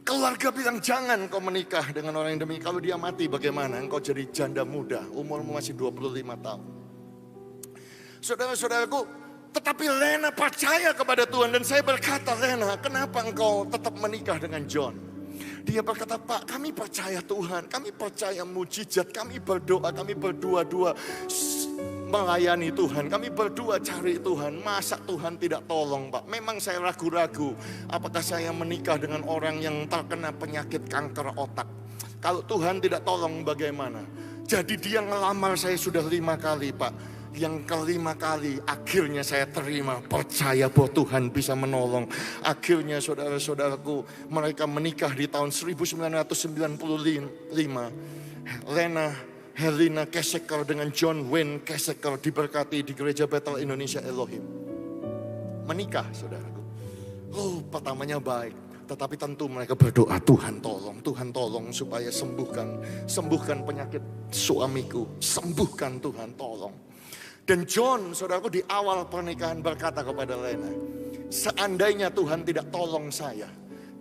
Keluarga bilang jangan kau menikah dengan orang yang demikian. Kalau dia mati bagaimana? Engkau jadi janda muda, umurmu masih 25 tahun. Saudara-saudaraku, tetapi Lena percaya kepada Tuhan. Dan saya berkata, Lena, kenapa engkau tetap menikah dengan John? Dia berkata, Pak, kami percaya Tuhan, kami percaya mujizat, kami berdoa, kami berdua-dua melayani Tuhan. Kami berdua cari Tuhan. Masa Tuhan tidak tolong, Pak? Memang saya ragu-ragu apakah saya menikah dengan orang yang terkena penyakit kanker otak. Kalau Tuhan tidak tolong bagaimana? Jadi dia ngelamar saya sudah 5 kali, Pak. Yang kelima kali akhirnya saya terima, percaya bahwa Tuhan bisa menolong. Akhirnya saudara-saudaraku, mereka menikah di tahun 1995. Lena Helena Caseker dengan John Wayne Caseker diberkati di gereja Bethel Indonesia Elohim. Menikah, saudaraku. Oh, pertamanya baik. Tetapi tentu mereka berdoa, Tuhan tolong supaya sembuhkan penyakit suamiku. Sembuhkan Tuhan, tolong. Dan John, saudaraku, di awal pernikahan berkata kepada Lena, seandainya Tuhan tidak tolong saya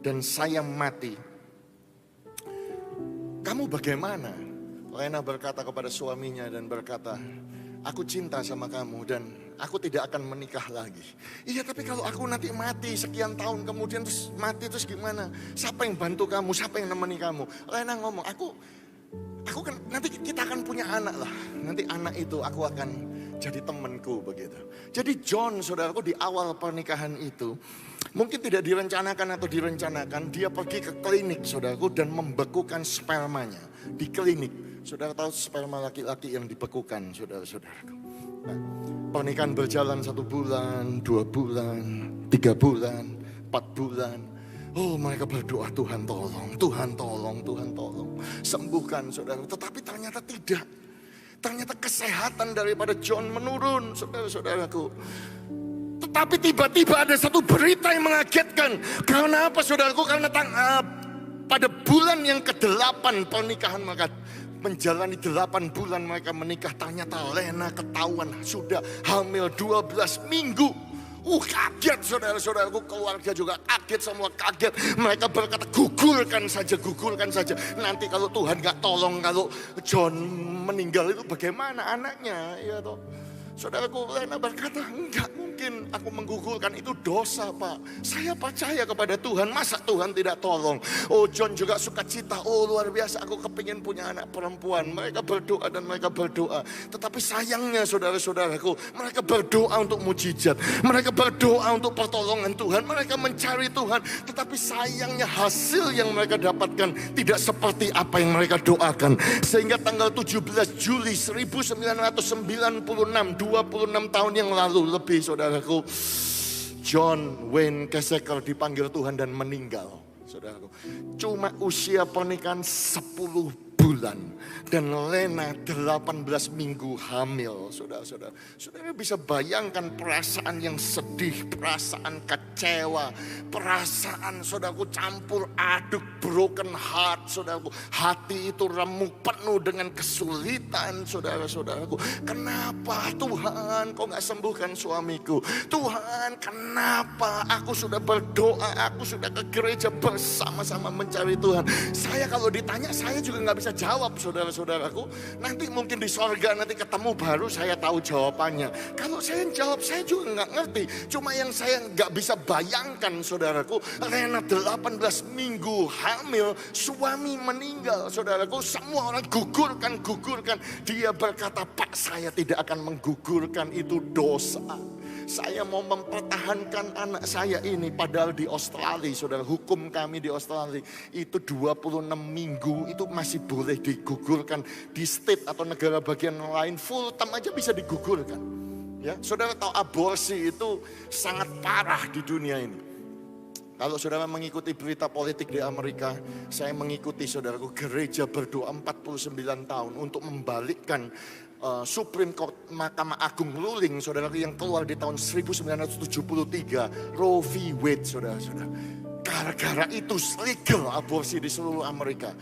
dan saya mati, kamu bagaimana? Lena berkata kepada suaminya dan berkata, aku cinta sama kamu dan aku tidak akan menikah lagi. Iya, tapi kalau aku nanti mati sekian tahun kemudian terus mati terus gimana? Siapa yang bantu kamu? Siapa yang nemeni kamu? Lena ngomong, aku kan nanti kita akan punya anak lah. Nanti anak itu aku akan jadi temanku begitu. Jadi John, saudaraku, di awal pernikahan itu mungkin tidak direncanakan atau direncanakan, dia pergi ke klinik, saudaraku, dan membekukan spermanya di klinik. Saudara tahu sperma laki-laki yang dibekukan, saudara-saudaraku. Nah, pernikahan berjalan 1 bulan, 2 bulan, 3 bulan, 4 bulan. Oh, mereka berdoa, Tuhan tolong, Tuhan tolong, Tuhan tolong. Sembuhkan, saudara. Tetapi ternyata tidak. Ternyata kesehatan daripada John menurun, saudara-saudaraku. Tetapi tiba-tiba ada satu berita yang mengagetkan. Karena apa saudaraku? Karena pada bulan yang ke-8 pernikahan mereka, menjalani 8 bulan mereka menikah, ternyata Lena ketahuan sudah hamil 12 minggu. Kaget saudara-saudaraku, keluarga juga kaget, semua kaget. Mereka berkata, gugurkan saja. Nanti kalau Tuhan gak tolong, kalau John meninggal itu bagaimana anaknya? Ya toh. Saudaraku, Lena berkata, enggak mungkin aku menggugurkan, itu dosa Pak. Saya percaya kepada Tuhan, masa Tuhan tidak tolong? John juga suka cita, luar biasa aku kepingin punya anak perempuan. Mereka berdoa dan mereka berdoa. Tetapi sayangnya saudara-saudaraku, mereka berdoa untuk mujizat. Mereka berdoa untuk pertolongan Tuhan. Mereka mencari Tuhan. Tetapi sayangnya hasil yang mereka dapatkan tidak seperti apa yang mereka doakan. Sehingga tanggal 17 Juli 1996, 26 tahun yang lalu lebih saudaraku, John Wayne Keseker dipanggil Tuhan dan meninggal saudaraku. Cuma usia pernikahan 10 bulan dan Lena 18 minggu hamil. Saudara bisa bayangkan perasaan yang sedih, perasaan kecewa, perasaan saudaraku campur aduk, broken heart saudaraku. Hati itu remuk, penuh dengan kesulitan saudara-saudaraku. Kenapa Tuhan kok gak sembuhkan suamiku? Tuhan kenapa aku sudah berdoa, aku sudah ke gereja bersama-sama mencari Tuhan. Saya kalau ditanya saya juga gak bisa jawab saudara-saudaraku. Nanti mungkin di sorga nanti ketemu baru saya tahu jawabannya. Kalau saya jawab saya juga gak ngerti. Cuma yang saya gak bisa bayangkan saudaraku, Lena 18 minggu hamil, suami meninggal saudaraku. Semua orang gugurkan. Dia berkata, Pak saya tidak akan menggugurkan, itu dosa. Saya mau mempertahankan anak saya ini. Padahal di Australia saudara, hukum kami di Australia itu 26 minggu itu masih boleh digugurkan. Di state atau negara bagian lain full term aja bisa digugurkan. Ya, saudara tahu aborsi itu sangat parah di dunia ini. Kalau saudara mengikuti berita politik di Amerika, saya mengikuti saudaraku, gereja berdoa 49 tahun untuk membalikkan Supreme Court, Mahkamah Agung ruling saudara yang keluar di tahun 1973, Roe v. Wade saudara-saudara. Gara-gara itu legal aborsi di seluruh Amerika.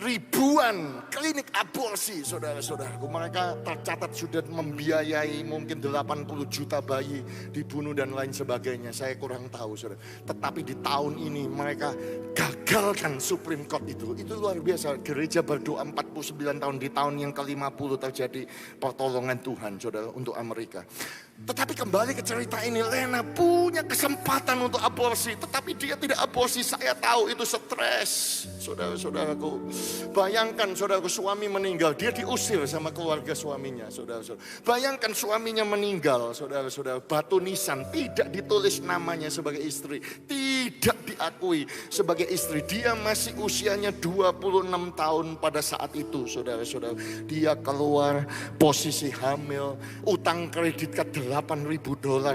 Ribuan klinik aborsi saudara-saudaraku, mereka tercatat sudah membiayai mungkin 80 juta bayi dibunuh dan lain sebagainya. Saya kurang tahu saudara. Tetapi di tahun ini mereka gagalkan Supreme Court itu luar biasa. Gereja berdoa 49 tahun, di tahun yang ke-50 terjadi pertolongan Tuhan saudara untuk Amerika. Tetapi kembali ke cerita ini, Lena punya kesempatan untuk aborsi, tetapi dia tidak aborsi. Saya tahu itu stres saudara-saudaraku. Bayangkan saudaraku, suami meninggal, dia diusir sama keluarga suaminya saudara-saudara. Bayangkan suaminya meninggal saudara-saudara, batu nisan, tidak ditulis namanya sebagai istri, tidak diakui sebagai istri. Dia masih usianya 26 tahun pada saat itu saudara-saudara. Dia keluar posisi hamil, utang kredit ke $8.000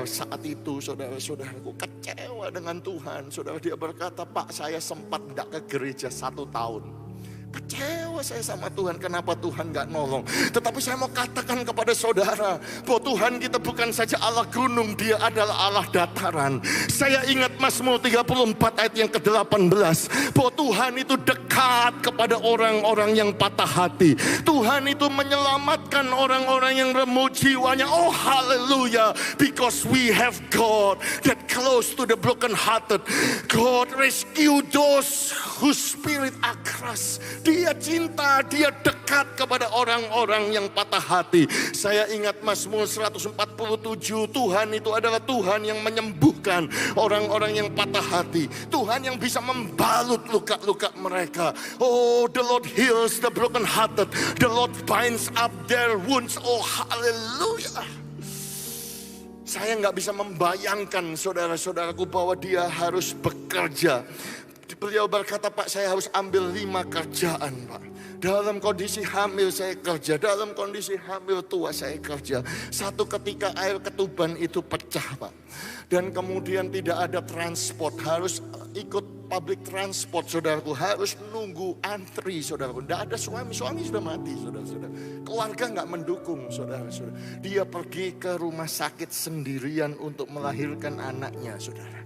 saat itu saudara-saudaraku. Kecewa dengan Tuhan saudara, dia berkata, Pak saya sempat tidak ke gereja 1 tahun. Kecewa saya sama Tuhan, kenapa Tuhan gak nolong. Tetapi saya mau katakan kepada saudara, bahwa Tuhan kita bukan saja Allah gunung, dia adalah Allah dataran. Saya ingat Mazmur 34 ayat yang ke-18, bahwa Tuhan itu dekat kepada orang-orang yang patah hati. Tuhan itu menyelamatkan orang-orang yang remuk jiwanya. Oh haleluya, because we have God that close to the broken hearted. God rescue those whose spirit are crushed. Dia cinta, dia dekat kepada orang-orang yang patah hati. Saya ingat Mazmur 147, Tuhan itu adalah Tuhan yang menyembuhkan orang-orang yang patah hati. Tuhan yang bisa membalut luka-luka mereka. Oh, the Lord heals the broken hearted. The Lord binds up their wounds. Oh, haleluya. Saya nggak bisa membayangkan saudara-saudaraku bahwa dia harus bekerja. Beliau berkata, Pak saya harus ambil 5 kerjaan Pak. Dalam kondisi hamil saya kerja, dalam kondisi hamil tua saya kerja. Satu ketika air ketuban itu pecah Pak. Dan kemudian tidak ada transport, harus ikut public transport, saudaraku, harus nunggu antri, saudaraku. Tidak ada suami sudah mati, saudara-saudara. Keluarga nggak mendukung, saudara-saudara. Dia pergi ke rumah sakit sendirian untuk melahirkan anaknya, saudara.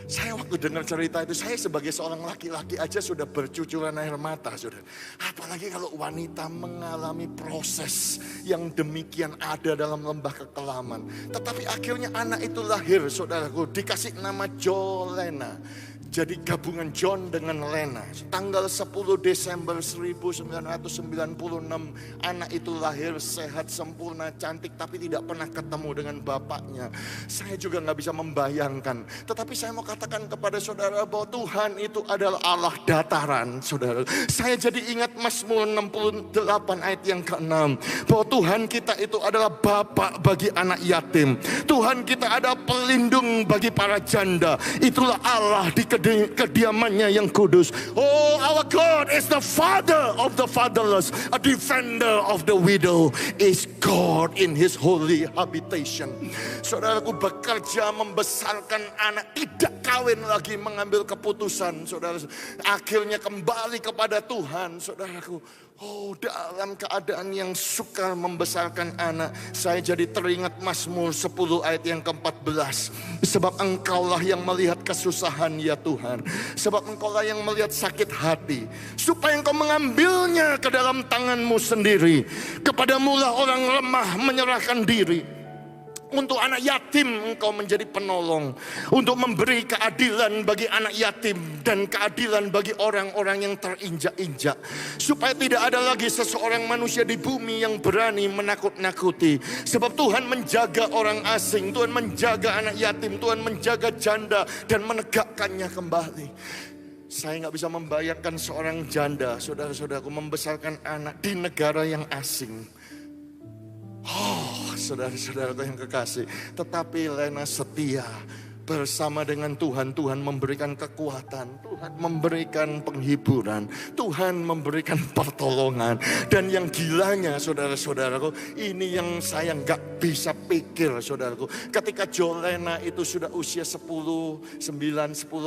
Saya waktu dengar cerita itu, saya sebagai seorang laki-laki aja sudah bercucuran air mata, saudara. Apalagi kalau wanita mengalami proses yang demikian ada dalam lembah kekelaman. Tetapi akhirnya anak itu lahir, saudaraku, dikasih nama Jolena. Jadi gabungan John dengan Lena. Tanggal 10 Desember 1996 anak itu lahir sehat, sempurna, cantik, tapi tidak pernah ketemu dengan bapaknya. Saya juga gak bisa membayangkan. Tetapi saya mau katakan kepada saudara bahwa Tuhan itu adalah Allah dataran, saudara. Saya jadi ingat Mazmur 68 ayat yang ke-6. Bahwa Tuhan kita itu adalah Bapa bagi anak yatim. Tuhan kita ada pelindung bagi para janda. Itulah Allah di kediamannya yang kudus. Oh, our God is the father of the fatherless, a defender of the widow, is God in his holy habitation. Saudaraku, bekerja membesarkan anak, tidak kawin lagi, mengambil keputusan, saudara. Akhirnya kembali kepada Tuhan, saudaraku. Oh, dalam keadaan yang sukar membesarkan anak, saya jadi teringat Mazmur 10 ayat yang ke-14. Sebab Engkaulah yang melihat kesusahan, ya Tuhan. Sebab Engkaulah yang melihat sakit hati, supaya Engkau mengambilnya ke dalam tangan-Mu sendiri. Kepadamu-lah orang lemah menyerahkan diri. Untuk anak yatim Engkau menjadi penolong. Untuk memberi keadilan bagi anak yatim dan keadilan bagi orang-orang yang terinjak-injak. Supaya tidak ada lagi seseorang manusia di bumi yang berani menakut-nakuti. Sebab Tuhan menjaga orang asing, Tuhan menjaga anak yatim, Tuhan menjaga janda dan menegakkannya kembali. Saya gak bisa membayangkan seorang janda, saudara-saudaraku, membesarkan anak di negara yang asing. Oh, saudara-saudara yang kekasih, tetapi Lena setia bersama dengan Tuhan. Tuhan memberikan kekuatan, Tuhan memberikan penghiburan, Tuhan memberikan pertolongan. Dan yang gilanya, saudara-saudaraku, ini yang saya gak bisa pikir, saudaraku. Ketika Jolena itu sudah usia 10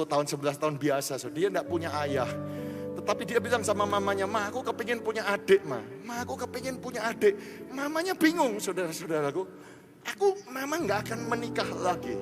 tahun, 11 tahun biasa, dia gak punya ayah. Tetapi dia bilang sama mamanya, "Ma, aku kepingin punya adik, Ma. Ma, aku kepingin punya adik." Mamanya bingung, saudara-saudaraku. Mama gak akan menikah lagi.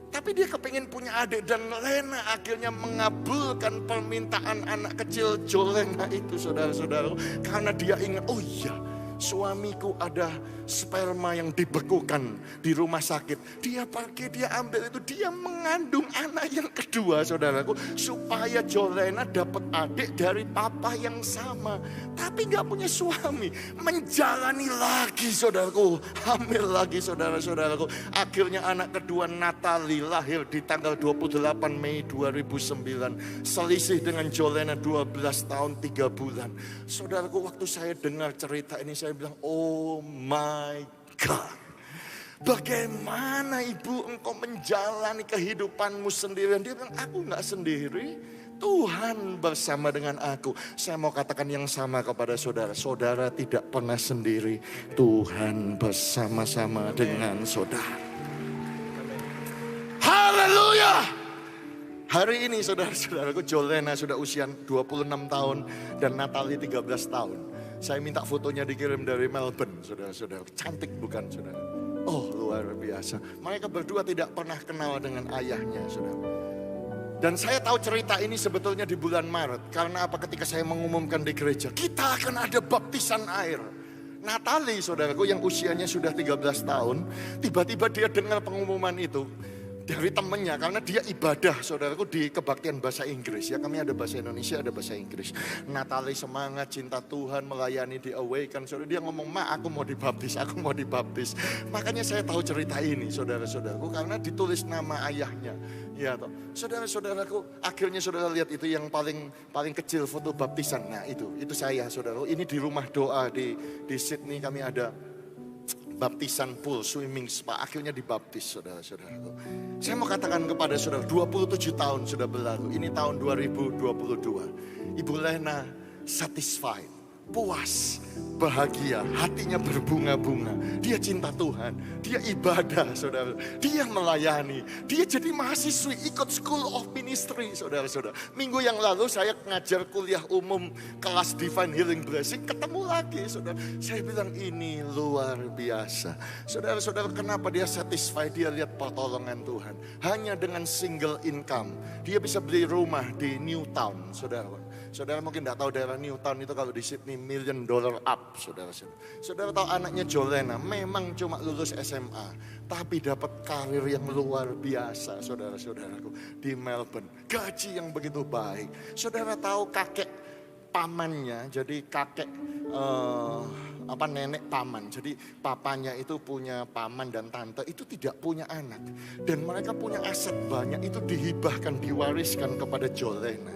Tapi dia kepingin punya adik. Dan Lena akhirnya mengabulkan permintaan anak kecil Jolena itu, saudara-saudaraku. Karena dia ingat, oh iya, suamiku ada sperma yang dibekukan di rumah sakit. Dia pergi, dia ambil itu, dia mengandung anak yang kedua, saudaraku. Supaya Jolena dapat adik dari papa yang sama. Tapi gak punya suami. Menjalani lagi, saudaraku. Hamil lagi, saudara-saudaraku. Akhirnya anak kedua Natalie lahir di tanggal 28 Mei 2009. Selisih dengan Jolena 12 tahun 3 bulan. Saudaraku, waktu saya dengar cerita ini, saya bilang, oh my God. Bagaimana ibu engkau menjalani kehidupanmu sendirian? Dia bilang, aku gak sendiri. Tuhan bersama dengan aku. Saya mau katakan yang sama kepada saudara. Saudara tidak pernah sendiri. Tuhan bersama-sama dengan saudara. Haleluya. Hari ini saudara-saudaraku, Jolena sudah usia 26 tahun dan Natalie 13 tahun. Saya minta fotonya dikirim dari Melbourne, saudara-saudara. Cantik bukan, saudara? Oh, luar biasa. Mereka berdua tidak pernah kenal dengan ayahnya, saudara. Dan saya tahu cerita ini sebetulnya di bulan Maret. Karena apa? Ketika saya mengumumkan di gereja, kita akan ada baptisan air. Natalie, saudaraku, yang usianya sudah 13 tahun, tiba-tiba dia dengar pengumuman itu dari temannya, karena dia ibadah, saudaraku, di kebaktian bahasa Inggris. Ya, kami ada bahasa Indonesia, ada bahasa Inggris. Natalie semangat, cinta Tuhan, melayani di Awaken. Saudara, dia ngomong, "Ma, aku mau dibaptis, aku mau dibaptis." Makanya saya tahu cerita ini, saudara-saudaraku, karena ditulis nama ayahnya. Ya, toh. Saudara-saudaraku, akhirnya saudara lihat itu yang paling kecil foto baptisan. Nah, itu saya, saudara. Ini di rumah doa di Sydney kami ada baptisan pool, swimming spa. Akhirnya dibaptis, saudara-saudaraku. Saya mau katakan kepada saudara, 27 tahun sudah berlalu. Ini tahun 2022. Ibu Lena satisfied. puas, bahagia, hatinya berbunga-bunga. Dia cinta Tuhan, dia ibadah, saudara. Dia melayani, dia jadi mahasiswi ikut School of Ministry, saudara-saudara. Minggu yang lalu saya ngajar kuliah umum kelas Divine Healing Blessing, ketemu lagi, saudara. Saya bilang ini luar biasa. Saudara-saudara, kenapa dia satisfied, dia lihat pertolongan Tuhan. Hanya dengan single income, dia bisa beli rumah di Newtown, saudara. Saudara mungkin tidak tahu daerah Newtown itu kalau di Sydney $1 million up, saudara-saudara. Saudara tahu anaknya Jolena memang cuma lulus SMA, tapi dapat karir yang luar biasa, saudara-saudaraku, di Melbourne. Gaji yang begitu baik. Saudara tahu kakek pamannya, jadi kakek nenek paman. Jadi papanya itu punya paman dan tante itu tidak punya anak. Dan mereka punya aset banyak, itu dihibahkan, diwariskan kepada Jolena.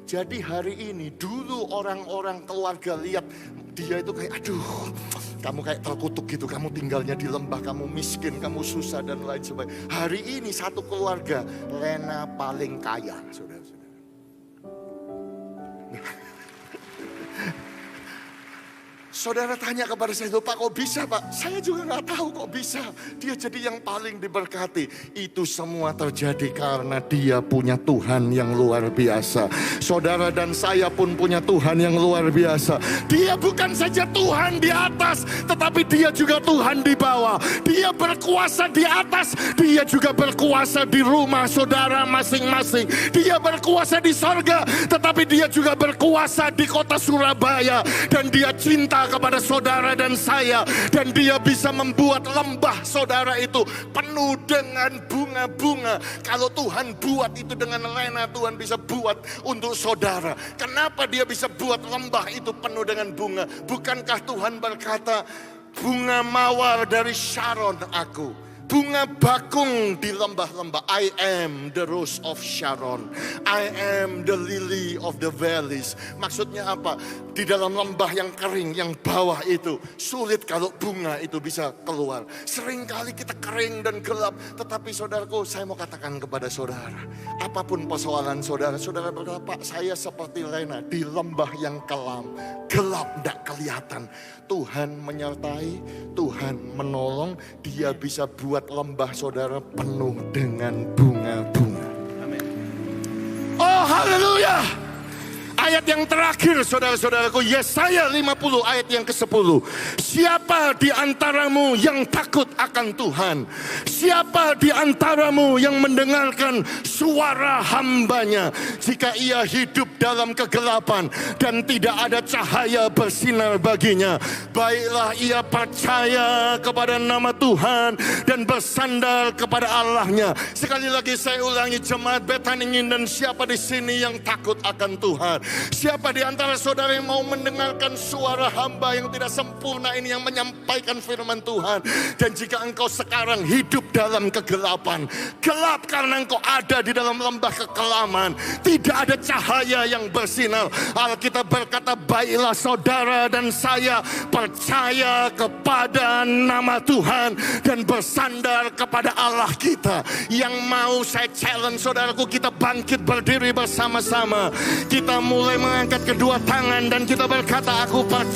Jadi hari ini dulu orang-orang keluarga lihat dia itu kayak aduh, kamu kayak terkutuk gitu, kamu tinggalnya di lembah, kamu miskin, kamu susah dan lain sebagainya. Hari ini satu keluarga, Lena paling kaya, saudara-saudara. Saudara tanya kepada saya, Pak kok bisa Pak? Saya juga gak tahu kok bisa. Dia jadi yang paling diberkati. Itu semua terjadi karena dia punya Tuhan yang luar biasa. Saudara dan saya pun punya Tuhan yang luar biasa. Dia bukan saja Tuhan di atas, tetapi dia juga Tuhan di bawah. Dia berkuasa di atas, dia juga berkuasa di rumah saudara masing-masing. Dia berkuasa di sorga, tetapi dia juga berkuasa di kota Surabaya. Dan dia cinta kepada saudara dan saya, dan dia bisa membuat lembah saudara itu penuh dengan bunga-bunga. Kalau Tuhan buat itu dengan Lena, Tuhan bisa buat untuk saudara. Kenapa dia bisa buat lembah itu penuh dengan bunga? Bukankah Tuhan berkata, bunga mawar dari Sharon aku, bunga bakung di lembah-lembah. I am the rose of Sharon. I am the lily of the valleys. Maksudnya apa? Di dalam lembah yang kering, yang bawah itu sulit kalau bunga itu bisa keluar. Seringkali kita kering dan gelap. Tetapi saudaraku, saya mau katakan kepada saudara, apapun persoalan saudara, saudara berkata, Pak saya seperti Lena di lembah yang kelam, gelap tidak kelihatan. Tuhan menyertai, Tuhan menolong. Dia bisa buat lembah saudara penuh dengan bunga-bunga. Amin. Oh haleluya. Ayat yang terakhir saudara-saudaraku, Yesaya 50 ayat yang ke-10. Siapa di antaramu yang takut akan Tuhan? Siapa di antaramu yang mendengarkan suara hambanya? Jika ia hidup dalam kegelapan dan tidak ada cahaya bersinar baginya, baiklah ia percaya kepada nama Tuhan dan bersandar kepada Allahnya. Sekali lagi saya ulangi, jemaat Bethany dan siapa di sini yang takut akan Tuhan? Siapa di antara saudara yang mau mendengarkan suara hamba yang tidak sempurna ini, yang menyampaikan firman Tuhan? Dan jika engkau sekarang hidup dalam kegelapan, gelap karena engkau ada di dalam lembah kekelaman, tidak ada cahaya yang bersinar, Alkitab berkata, baiklah saudara dan saya percaya kepada nama Tuhan dan bersandar kepada Allah kita. Yang mau saya challenge saudaraku, kita bangkit berdiri bersama-sama. Kita mulai mengangkat kedua tangan dan kita berkata, aku percaya.